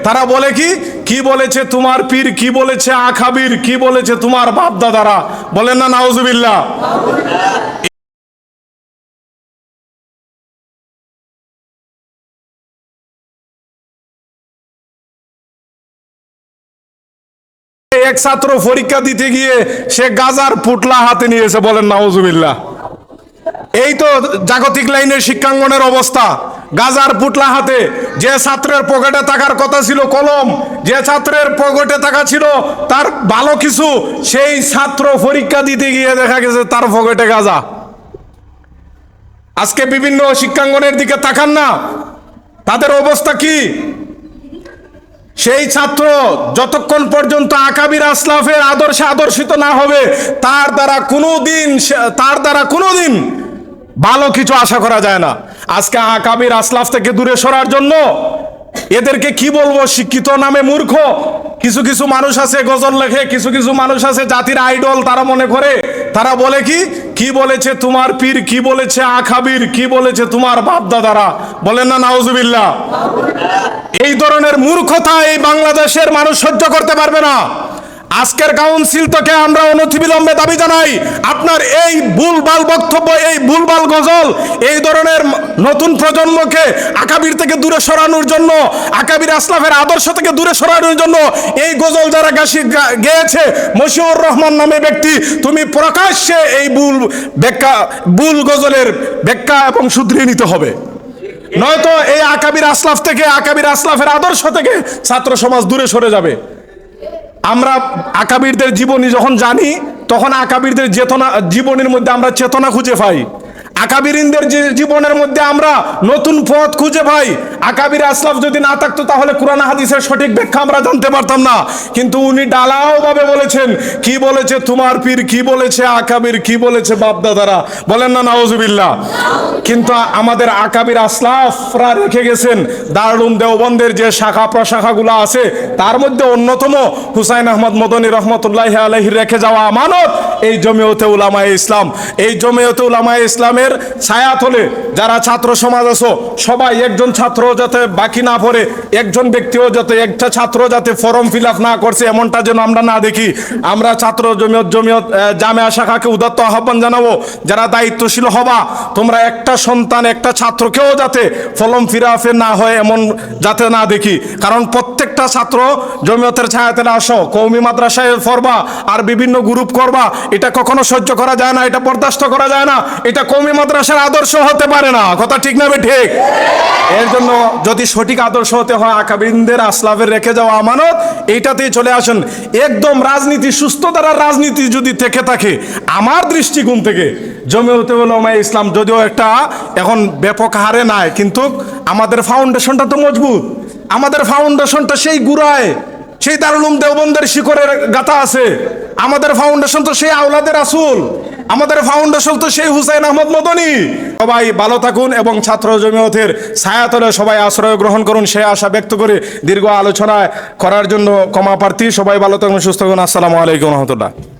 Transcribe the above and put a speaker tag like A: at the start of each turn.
A: তারা বলে কি কি বলেছে তোমার পীর, কি বলেছে আখাবির, কি বলেছে তোমার বাপ দাদারা, বলেন না নাউজুবিল্লাহ। এক ছাত্র পরীক্ষা দিতে গিয়ে সে গাজার পুটলা হাতে নিয়েছে, বলেন নাউজুবিল্লাহ। এই তো জাগতিক লাইনের শিক্ষাঙ্গনের অবস্থা, গাজার পুটলা হাতে। যে ছাত্রের পকেটে থাকার কথা ছিল কলম, যে ছাত্রের পকেটে থাকা ছিল তার ভালো কিছু, সেই ছাত্র পরীক্ষা দিতে গিয়ে দেখা গেছে তার পকেটে গাজা। আজকে বিভিন্ন শিক্ষাঙ্গনের দিকে তাকান না, তাদের অবস্থা কি? সেই ছাত্র যতক্ষণ পর্যন্ত আকাবির আসলাফের আদর্শে আদর্শিত না হবে, তার দ্বারা কোনোদিন ভালো কিছু আশা করা যায় না। আজকে আকাবির আসলাফ থেকে দূরে সরার জন্য এদেরকে কি বলবো, শিক্ষিত নামে মূর্খ। কিছু কিছু মানুষ আছে গজল লেখে, কিছু কিছু মানুষ আছে জাতির আইডল, তারা মনে করে, তারা বলে কি কি বলেছে তোমার পীর, কি বলেছে আখাবির, কি বলেছে তোমার বাপ দাদারা, বলেন না নাউজুবিল্লাহ। এই ধরনের মূর্খতা এই বাংলাদেশের মানুষ সহ্য করতে পারবে না। আজকের কাউন্সিল থেকে আমরা অনতিবিলম্বে দাবি জানাই, আপনার এই ভুলভাল বক্তব্য, এই ভুলভাল গজল, এই ধরনের নতুন প্রজন্মকে আকাবির থেকে দূরে সরানোর জন্য, আকাবির আসলাফের আদর্শ থেকে দূরে সরানোর জন্য এই গজল যারা গেয়েছে, মশিউর রহমান নামে ব্যক্তি, তুমি প্রকাশ্যে এই ভুল গজলের ব্যাখ্যা এবং শুধরিয়ে নিতে হবে। নয়তো এই আকাবির আসলাফ থেকে, আকাবির আসলাফের আদর্শ থেকে ছাত্র সমাজ দূরে সরে যাবে। আমরা আকাবিরদের জীবনী যখন জানি, তখন আকাবিরদের জীবনের মধ্যে আমরা চেতনা খুঁজে পাই। আকাবিরিনদের জীবনের মধ্যে আমরা নতুন পথ খুঁজে পাই। আকাবির আসলাফ যদি না থাকতো তাহলে কুরআন হাদিসের সঠিক ব্যাখ্যা আমরা জানতে পারতাম না। কিন্তু উনি ডালাও ভাবে বলেছেন, কি বলেছে তোমার পীর, কি বলেছে আকাবির, কি বলেছে বাপদাদারা, বলেন না নাউজুবিল্লাহ। কিন্তু আমাদের আকাবির আসলাফরা রেখে গেছেন দারুল দেওবন্দের যে শাখা প্রশাখাগুলো আছে, তার মধ্যে অন্যতম হুসাইন আহমদ মদনী রহমতুল্লাহি আলাইহি রেখে যাওয়া আমানত এই জমিয়তে উলামায়ে ইসলাম। এই জমিয়তে উলামায়ে ইসলামের ছায়াতলে যারা ছাত্র সমাজ আছো, সবাই, একজন ছাত্র যাতে বাকি না পড়ে, একজন ব্যক্তিও যাতে, একটা ছাত্র যাতে ফর্ম ফিল আপ না করছে এমনটা যেন আমরা না দেখি। আমরা ছাত্র জমিয়ত জামিয়া শাখাকে উদাত্ত আহ্বান জানাবো, যারা দায়িত্বশীল হবা, তোমরা একটা সন্তান, একটা ছাত্রকেও যাতে ফর্ম ফিরাফে না হয় এমন যাতে না দেখি। কারণ প্রত্যেকটা ছাত্র জমিয়তের ছায়াতলে আসো, কওমি মাদ্রাসায় পড়বা আর বিভিন্ন গ্রুপ করবা, এটা কখনো সহ্য করা যায় না, এটা বরদাস্ত করা যায় না, এটা কওমি মাদ্রাসার আদর্শ হতে পারে না। কথা ঠিক না ঠিক? এর জন্য যদি সঠিক আদর্শ হতে হয়, আকাবিরদের আসলাফের রেখে যাওয়া আমানত, এইটাতেই চলে আসেন। একদম রাজনীতি, সুস্থ ধারার রাজনীতি যদি থেকে থাকে, আমার দৃষ্টিকোণ থেকে জমিয়তে উলামায়ে ইসলাম যদিও একটা এখন ব্যাপক হারে নাই, কিন্তু আমাদের ফাউন্ডেশনটা তো মজবুত। আমাদের ফাউন্ডেশনটা সেই গুড়ায়, সেই দারুল দেওবন্দের শিকড়ের গাথা আছে। আমাদের ফাউন্ডেশন তো সেই আওলাদের রাসূল, আমাদের ফাউন্ডেশন তো সেই হুসাইন আহমদ মদনী। সবাই ভালো থাকুন এবং ছাত্র জমিয়তের ছায়াতলে সবাই আশ্রয় গ্রহণ করুন, সে আশা ব্যক্ত করে দীর্ঘ আলোচনা করার জন্য ক্ষমা প্রার্থী। সবাই ভালো থাকুন, সুস্থ থাকুন। আসসালামু আলাইকুম রহমতুল্লাহ।